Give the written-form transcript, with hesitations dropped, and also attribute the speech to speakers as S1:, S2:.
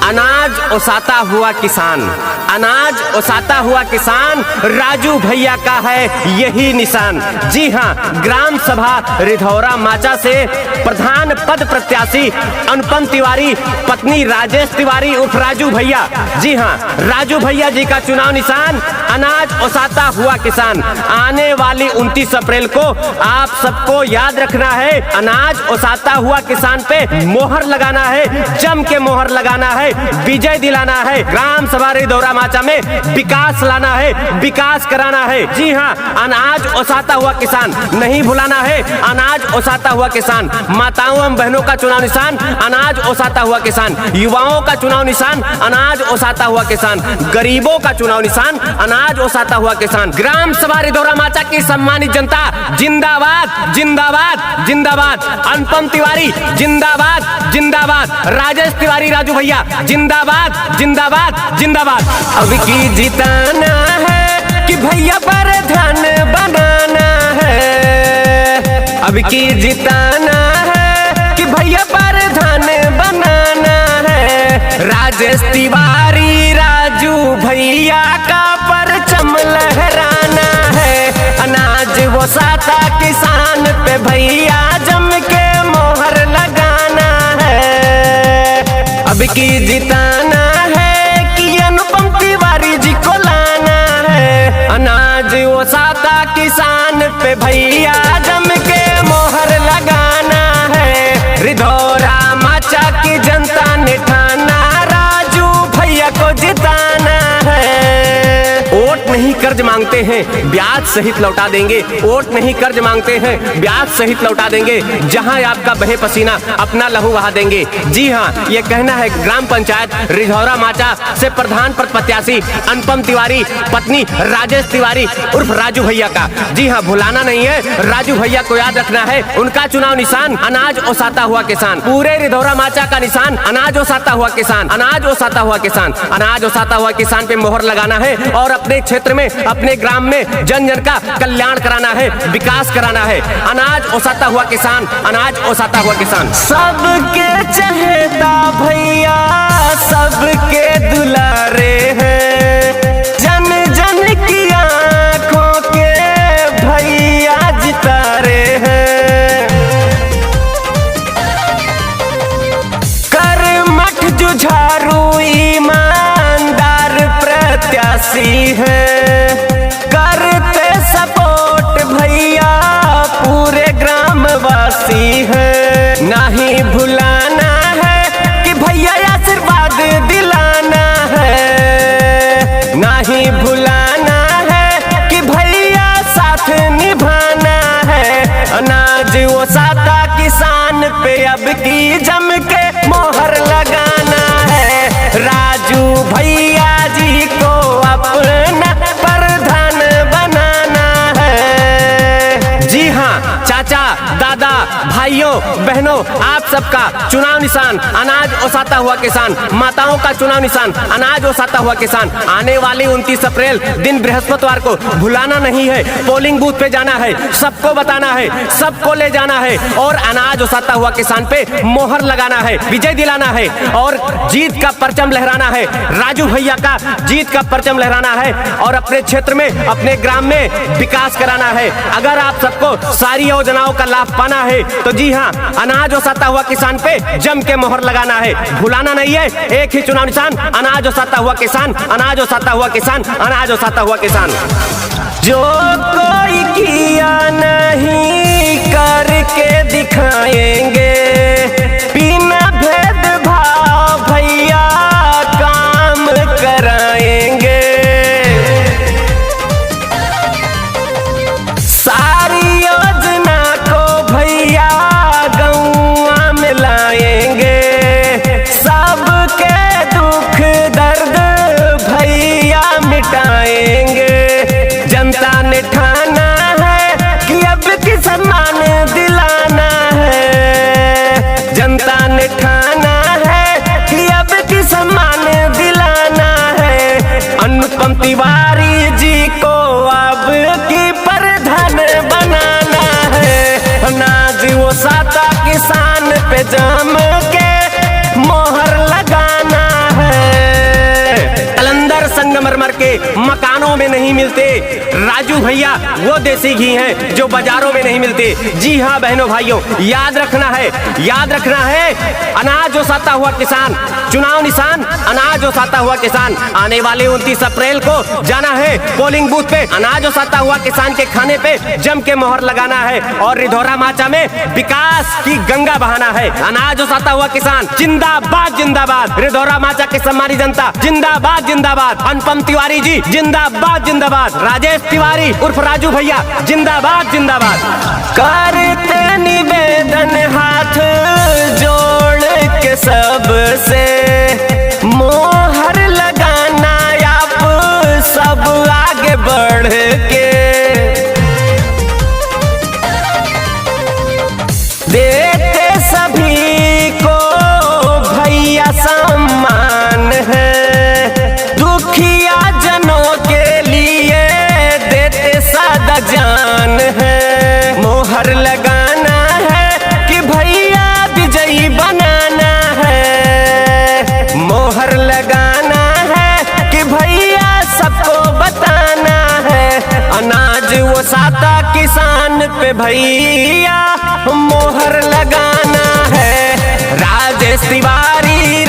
S1: अनाज ओसाता हुआ किसान, अनाज ओसाता हुआ किसान राजू भैया का है यही निशान। जी हाँ, ग्राम सभा रिधौरा माचा से प्रधान पद प्रत्याशी अनुपम तिवारी, पत्नी राजेश तिवारी उर्फ राजू भैया। जी हाँ, राजू भैया जी का चुनाव निशान अनाज ओसाता हुआ किसान। आने वाली 29 अप्रैल को आप सबको याद रखना है, अनाज ओसाता हुआ किसान पे मोहर लगाना है, जम के मोहर लगाना है, विजय दिलाना है। ग्राम सभा रिधौरा माचा में विकास लाना है, विकास कराना है। जी हाँ, अनाज ओसाता हुआ किसान नहीं भुलाना है, अनाज ओसाता हुआ किसान। माताओं एवं बहनों का चुनाव निशान अनाज ओसाता हुआ किसान, युवाओं का चुनाव निशान अनाज ओसाता हुआ किसान, गरीबों का चुनाव निशान अनाज ओसाता हुआ किसान। ग्राम सभा रिधौरा माचा की सम्मानित जनता जिंदाबाद जिंदाबाद जिंदाबाद। अनुपम तिवारी जिंदाबाद जिंदाबाद। राजेश तिवारी राजू भैया जिंदाबाद जिंदाबाद जिंदाबाद। अब की जिताना है कि भैया प्रधान बनाना है, अब की जिताना है कि भैया प्रधान बनाना है। राजेश तिवारी राजू भैया का परचम लहराना है, अनाज ओसाता किसान पे भैया जम के मोहर लगाना है। अब की जिताना है कि अनुपम तिवारी जी को लाना है, अनाज ओसाता किसान पे भैया जम के मोहर लगाना है। रिधौरा माचा की जनता ने ठाना राजू भैया को जिताना है। वोट नहीं कर्ज मांगते हैं, ब्याज सहित लौटा देंगे। वोट नहीं कर्ज मांगते हैं, ब्याज सहित लौटा देंगे। जहां आपका बहे पसीना अपना लहू बहा देंगे। जी हां, ये कहना है ग्राम पंचायत रिधौरा माचा से प्रधान पद प्रत्याशी अनुपम तिवारी, पत्नी राजेश तिवारी उर्फ राजू भैया का। जी हां, भुलाना नहीं है, राजू भैया को याद रखना है। उनका चुनाव निशान अनाज ओसाता हुआ किसान। पूरे रिधौरा माचा का निशान अनाज ओसाता हुआ किसान, अनाज ओसाता हुआ किसान। अनाज ओसाता हुआ किसान पे मोहर लगाना है और अपने क्षेत्र में, अपने ग्राम में जन जन का कल्याण कराना है, विकास कराना है। अनाज ओसाता हुआ किसान, अनाज ओसाता हुआ किसान। सबके चहेता भैया, सबके दुलारे हैं, जन जन की आंखों के भैया जितारे हैं। कर्मठ जुझारू ईमानदार प्रत्याशी है, करते सपोर्ट भैया पूरे ग्रामवासी है। नहीं भुलाना है कि भैया आशीर्वाद दिलाना है, नहीं भुलाना है कि भैया साथ निभाना है। अनाज ओसाता किसान पे अब की जम के मोहर लगाना है, राजू भैया जी को अपना प्रधान बनाना है। जी हाँ, चाचा दादा भाइयों बहनों, आप सबका चुनाव निशान अनाज ओसाता हुआ किसान। माताओं का चुनाव निशान अनाज ओसाता हुआ किसान। आने वाली 29 अप्रैल दिन बृहस्पतिवार को भुलाना नहीं है, पोलिंग बूथ पे जाना है, सबको बताना है, सबको ले जाना है और अनाज ओसाता हुआ किसान पे मोहर लगाना है, विजय दिलाना है और जीत का परचम लहराना है। राजू भैया का जीत का परचम लहराना है और अपने क्षेत्र में, अपने ग्राम में विकास कराना है। अगर आप सबको सारी योजनाओं का लाभ पाना है तो जी हाँ, अनाज ओसाता हुआ किसान पे जम के मोहर लगाना है, भुलाना नहीं है। एक ही चुनाव निशान अनाज ओसाता हुआ किसान, अनाज ओसाता हुआ किसान, अनाज ओसाता हुआ किसान। जो कोई किया नहीं करके दिखाएंगे, बिना भेदभाव भैया काम कराएंगे। सारी योजना को भैया गौआ में लाएंगे, सबके दुख दर्द भैया मिटाएंगे। जनता ने ठाना है कि अब की सम्मान दिलाना है, जनता ने ठाना है कि अब की सम्मान दिलाना है। अनुपम तिवारी जी को अब की प्रधान बनाना है, अनाज ओसाता किसान पे जम के मोहर लगाना है। संगमरमर के मकानों में नहीं मिलते। राजू भैया वो देसी घी हैं जो बाजारों में नहीं मिलते। जी हाँ बहनों भाइयों, याद रखना है अनाज ओसाता हुआ किसान, चुनाव निशान अनाज ओसाता हुआ किसान। आने वाले 29 अप्रैल को जाना है पोलिंग बूथ पे, अनाज ओसाता हुआ किसान के खाने पे जम के मोहर लगाना है और रिधौरा माचा में विकास की गंगा बहाना है। अनाज ओसाता हुआ किसान जिंदाबाद जिंदाबाद, रिधौरा माचा के सम्मानित जनता जिंदाबाद जिंदाबाद, अनुपम तिवारी जी जिंदाबाद जिंदाबाद, राजेश तिवारी उर्फ राजू भैया जिंदाबाद जिंदाबाद। करते निवेदन हाथ जोड़ के सबसे, मोहर लगाना आप सब आगे बढ़ के, देते सभी को भैया सम्मान है, दुखिया जनों के लिए देते सादा जान है। मोहर लगाना है कि भैया विजयी बनाना है, मोहर लगाना है कि भैया सबको बताना है। अनाज वो साता किसान पे भैया मोहर लगाना है। राजेश तिवारी